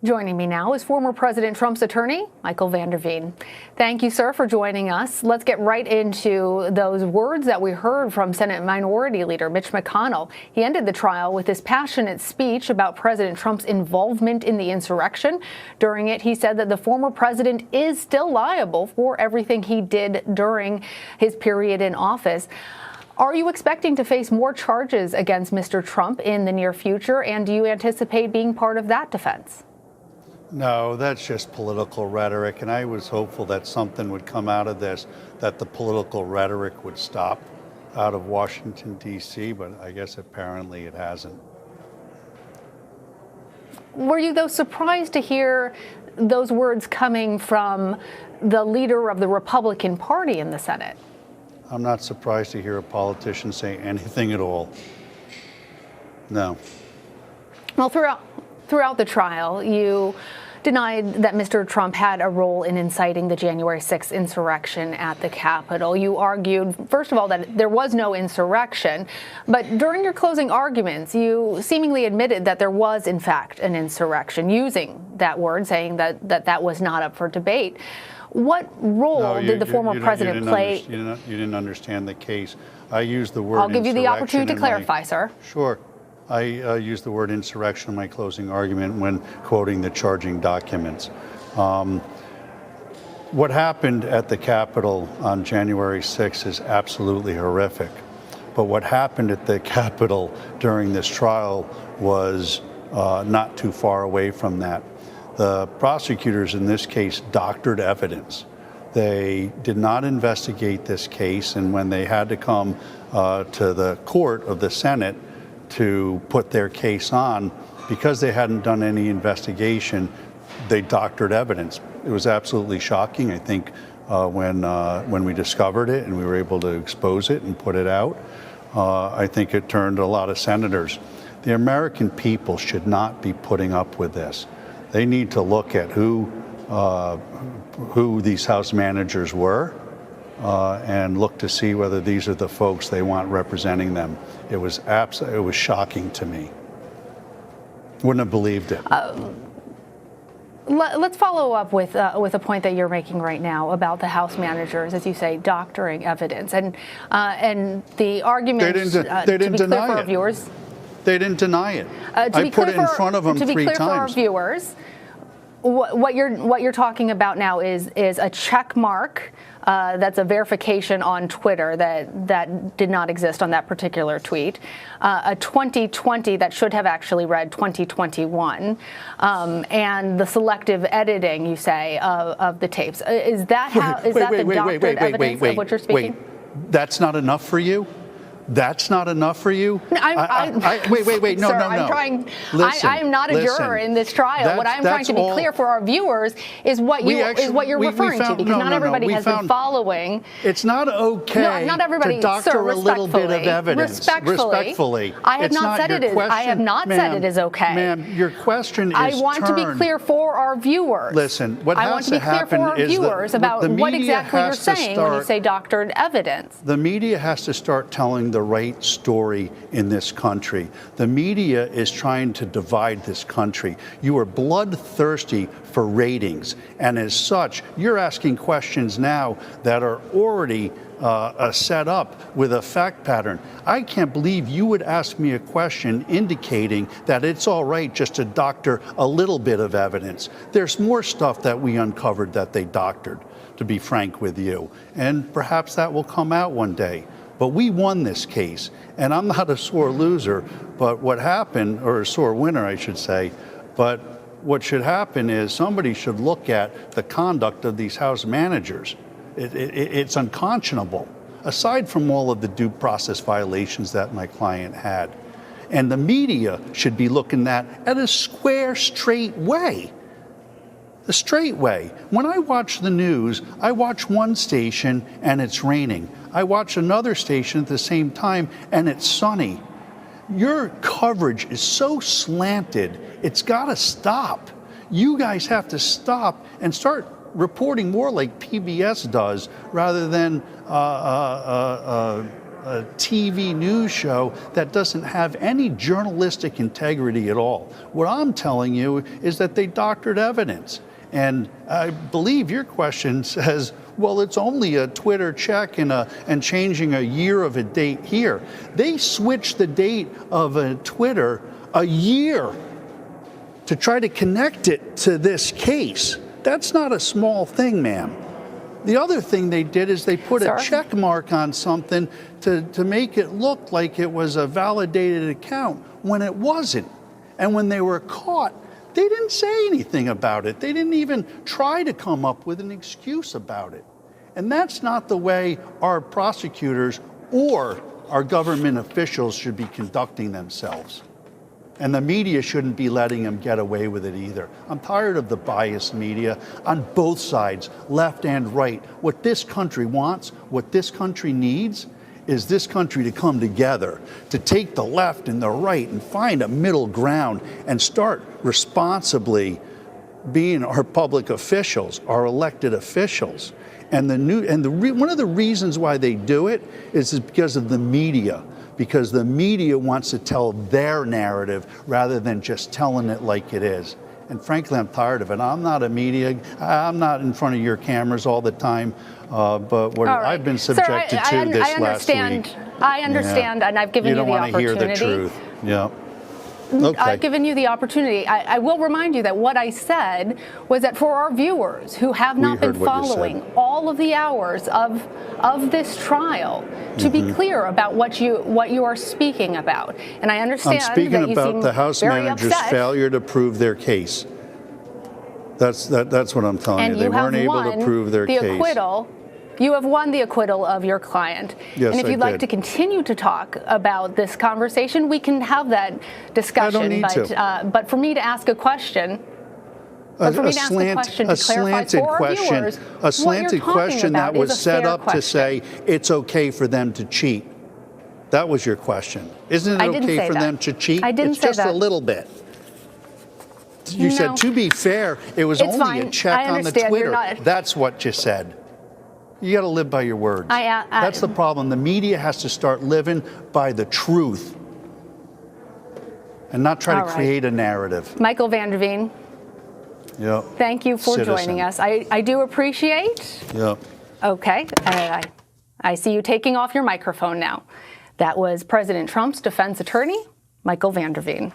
Joining me now is former President Trump's attorney, Michael Veen. Thank you, sir, for joining us. Let's get right into those words that we heard from Senate Minority Leader Mitch McConnell. He ended the trial with this passionate speech about President Trump's involvement in the insurrection. During it, he said that the former president is still liable for everything he did during his period in office. Are you expecting to face more charges against Mr. Trump in the near future, and do you anticipate being part of that defense? No, that's just political rhetoric, and I was hopeful that something would come out of this, that the political rhetoric would stop out of Washington, D.C., but I guess apparently it hasn't. Were you, though, surprised to hear those words coming from the leader of the Republican Party in the Senate? I'm not surprised to hear a politician say anything at all. No. Well, throughout the trial, you denied that Mr. Trump had a role in inciting the January 6th insurrection at the Capitol. You argued, first of all, that there was no insurrection, but during your closing arguments, you seemingly admitted that there was, in fact, an insurrection, using that word, saying that was not up for debate. What role did the former president play? You didn't understand the case. I used the word I'll give you the opportunity to clarify, sir. Sure. I used the word insurrection in my closing argument when quoting the charging documents. What happened at the Capitol on January 6th is absolutely horrific. But what happened at the Capitol during this trial was not too far away from that. The prosecutors in this case doctored evidence. They did not investigate this case, and when they had to come to the court of the Senate to put their case on, because they hadn't done any investigation, they doctored evidence. It was absolutely shocking, I think, when we discovered it and we were able to expose it and put it out. I think it turned a lot of senators. The American people should not be putting up with this. They need to look at who these House managers were and look to see whether these are the folks they want representing them. It was shocking to me. Wouldn't have believed it. Let's follow up with a point that you're making right now about the House managers, as you say, doctoring evidence, and the argument. They didn't deny it. For our viewers, they didn't deny it. I put it in front of them 3 times. To be clear for our viewers, what you're talking about now is a check mark. That's a verification on Twitter that did not exist on that particular tweet. A 2020 that should have actually read 2021, and the selective editing, you say, of the tapes. Is that the doctored evidence of what you're speaking? Wait, that's not enough for you? That's not enough for you? Wait, no, sir, no. I am not a juror in this trial. What I'm trying to be clear for our viewers is what you're referring to, because not everybody has been following. It's not okay not everybody, to doctor sir, a little bit of evidence. Respectfully. I have not said it is. I have not said it is okay. Ma'am, your question is I want to be clear for our viewers. Listen, what has to happen is about what exactly you're saying when you say doctored evidence. The media has to start telling the right story in this country. The media is trying to divide this country. You are bloodthirsty for ratings, and as such, you're asking questions now that are already set up with a fact pattern. I can't believe you would ask me a question indicating that it's all right just to doctor a little bit of evidence. There's more stuff that we uncovered that they doctored, to be frank with you, and perhaps that will come out one day. But we won this case, and I'm not a sore loser, but what happened, or a sore winner, I should say, but what should happen is somebody should look at the conduct of these House managers. It's unconscionable, aside from all of the due process violations that my client had. And the media should be looking at a square, straight way. The straight way. When I watch the news, I watch one station and it's raining. I watch another station at the same time and it's sunny. Your coverage is so slanted, it's got to stop. You guys have to stop and start reporting more like PBS does rather than a TV news show that doesn't have any journalistic integrity at all. What I'm telling you is that they doctored evidence. And I believe your question says, well, it's only a Twitter check and changing a year of a date here. They switched the date of a Twitter a year to try to connect it to this case. That's not a small thing, ma'am. The other thing they did is they put a check mark on something to make it look like it was a validated account when it wasn't. And when they were caught, they didn't say anything about it. They didn't even try to come up with an excuse about it. And that's not the way our prosecutors or our government officials should be conducting themselves. And the media shouldn't be letting them get away with it either. I'm tired of the biased media on both sides, left and right. What this country wants, what this country needs, is this country to come together, to take the left and the right and find a middle ground and start responsibly being our public officials, our elected officials. And one of the reasons why they do it is because of the media. Because the media wants to tell their narrative rather than just telling it like it is. And frankly, I'm tired of it. I'm not a media, I'm not in front of your cameras all the time, but what I've been subjected to this last week. I understand, and I've given you the opportunity. You don't want to hear the truth. Yeah. Okay. I've given you the opportunity. I will remind you that what I said was that for our viewers who have not been following all of the hours of this trial, to be clear about what you are speaking about. And I understand I'm speaking that you about seem the House very manager's upset. failure to prove their case. That's what I'm telling And you. They weren't able to prove their case. You have won the acquittal of your client. Yes, and if you'd like to continue to talk about this conversation, we can have that discussion. I don't need to. But for me to ask a question, to clarify for our viewers, a slanted question that was set up to say it's okay for them to cheat. That was your question. Isn't it okay for them to cheat? I didn't say that. It's just a little bit. You said, to be fair, it was only a check on the Twitter. That's what you said. You got to live by your words. That's the problem. The media has to start living by the truth and not try to create a narrative. Michael Vander Veen, thank you for joining us. I do appreciate. Okay. I see you taking off your microphone now. That was President Trump's defense attorney, Michael Vander Veen.